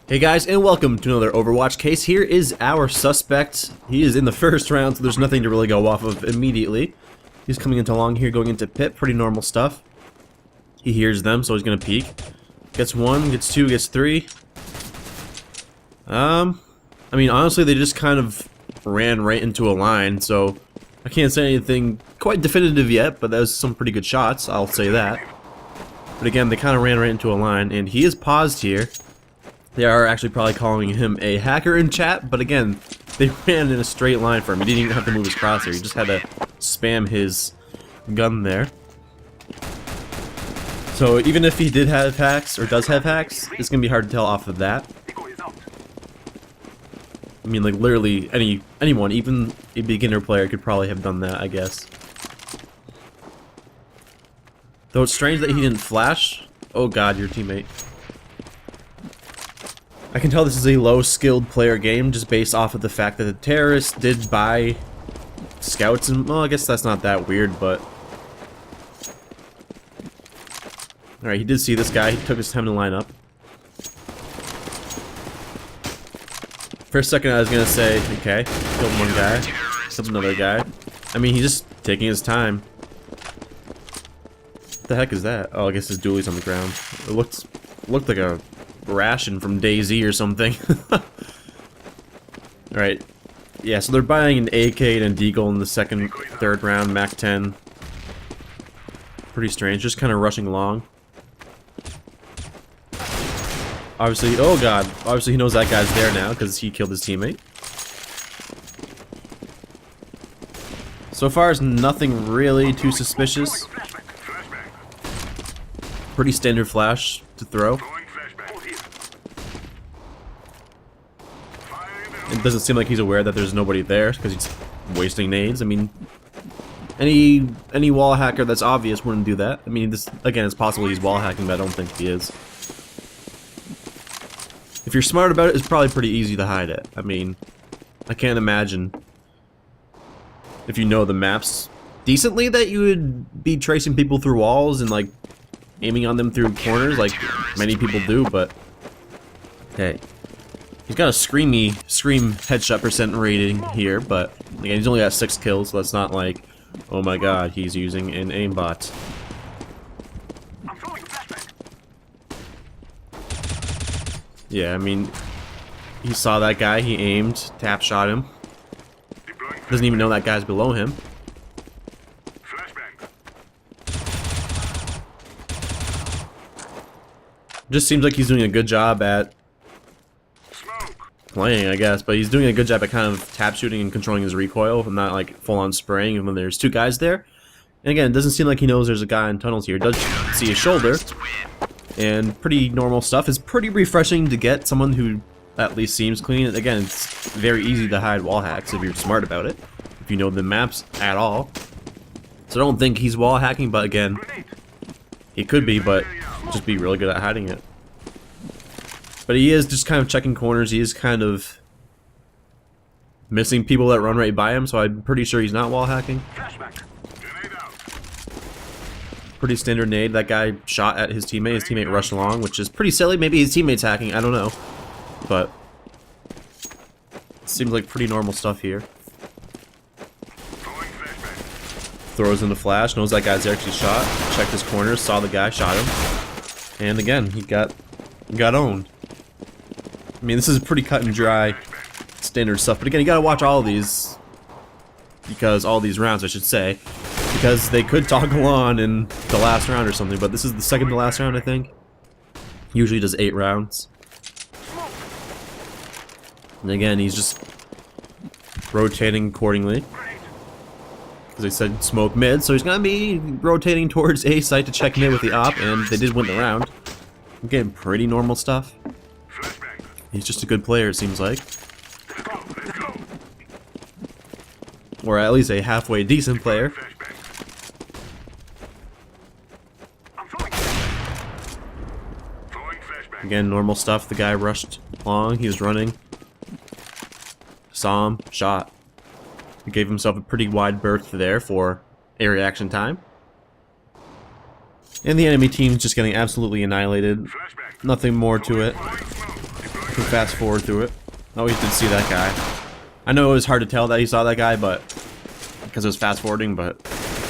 Hey guys, and welcome to another Overwatch case. Here is our suspect. He is in the first round, so there's nothing to really go off of immediately. He's coming into long here, going into pit. Pretty normal stuff. He hears them, so he's gonna peek. Gets one, gets two, gets three. I mean, honestly, they just kind of ran right into a line, so I can't say anything quite definitive yet, but that was some pretty good shots, I'll say that. But again, they kind of ran right into a line, and he is paused here. They are actually probably calling him a hacker in chat, but again, they ran in a straight line for him. He didn't even have to move his crosshair, he just had to spam his gun there. So even if he did have hacks, or does have hacks, it's gonna be hard to tell off of that. I mean, like, literally anyone, even a beginner player could probably have done that, I guess. Though it's strange that he didn't flash. Oh god, your teammate. I can tell this is a low-skilled player game just based off of the fact that the terrorists did buy scouts, and well, I guess that's not that weird, but alright, he did see this guy. He took his time to line up. For a second I was gonna say, okay, killed one guy, killed another guy. I mean, he's just taking his time. What the heck is that? Oh, I guess his dualie's on the ground. It looked like a ration from DayZ or something. Alright. Yeah, so they're buying an AK and a Deagle in the second, third round, Mac 10. Pretty strange, just kind of rushing along. Obviously, oh god, obviously he knows that guy's there now because he killed his teammate. So far, it's nothing really too suspicious. Pretty standard flash to throw. It doesn't seem like he's aware that there's nobody there because he's wasting nades. I mean, any wall hacker that's obvious wouldn't do that. I mean, this again, it's possible he's wall hacking, but I don't think he is. If you're smart about it, it's probably pretty easy to hide it. I mean, I can't imagine if you know the maps decently that you would be tracing people through walls and like aiming on them through corners like many people do, but hey. He's got a scream headshot percent rating here, but again, he's only got 6 kills, so that's not like, oh my god, he's using an aimbot. Yeah, I mean, he saw that guy, he aimed, tap shot him. Doesn't even know that guy's below him. Just seems like he's doing a good job at playing, I guess, but he's doing a good job at kind of tap shooting and controlling his recoil and not like full-on spraying when there's 2 guys there. And again, it doesn't seem like he knows there's a guy in tunnels here. He does see his shoulder, and pretty normal stuff. It's pretty refreshing to get someone who at least seems clean. Again, it's very easy to hide wall hacks if you're smart about it, if you know the maps at all. So I don't think he's wall hacking, but again, he could be, but just be really good at hiding it. But he is just kind of checking corners. He is kind of missing people that run right by him, so I'm pretty sure he's not wall hacking. Pretty standard nade. That guy shot at his teammate. His teammate rushed along, which is pretty silly. Maybe his teammate's hacking. I don't know. But it seems like pretty normal stuff here. Throws in the flash. Knows that guy's actually shot. Checked his corners. Saw the guy. Shot him. And again, he got owned. I mean, this is pretty cut and dry standard stuff, but again, you gotta watch all of these, because all these rounds, I should say, because they could toggle on in the last round or something, but this is the second to last round, I think. Usually does 8 rounds. And again, he's just rotating accordingly. As I said, smoke mid, so he's gonna be rotating towards A site to check mid with the op, and they did win the round. Again, pretty normal stuff. He's just a good player, it seems like. Or at least a halfway decent player. Again, normal stuff. The guy rushed along, he was running. Saw him, shot. He gave himself a pretty wide berth there for a reaction time. And the enemy team's just getting absolutely annihilated. Nothing more to it. Can fast forward through it. Oh, he did see that guy. I know it was hard to tell that he saw that guy, but because it was fast forwarding, but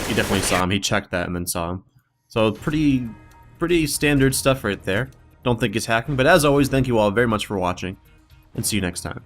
he definitely saw him. He checked that and then saw him. So pretty standard stuff right there. Don't think it's hacking, but as always, thank you all very much for watching, and see you next time.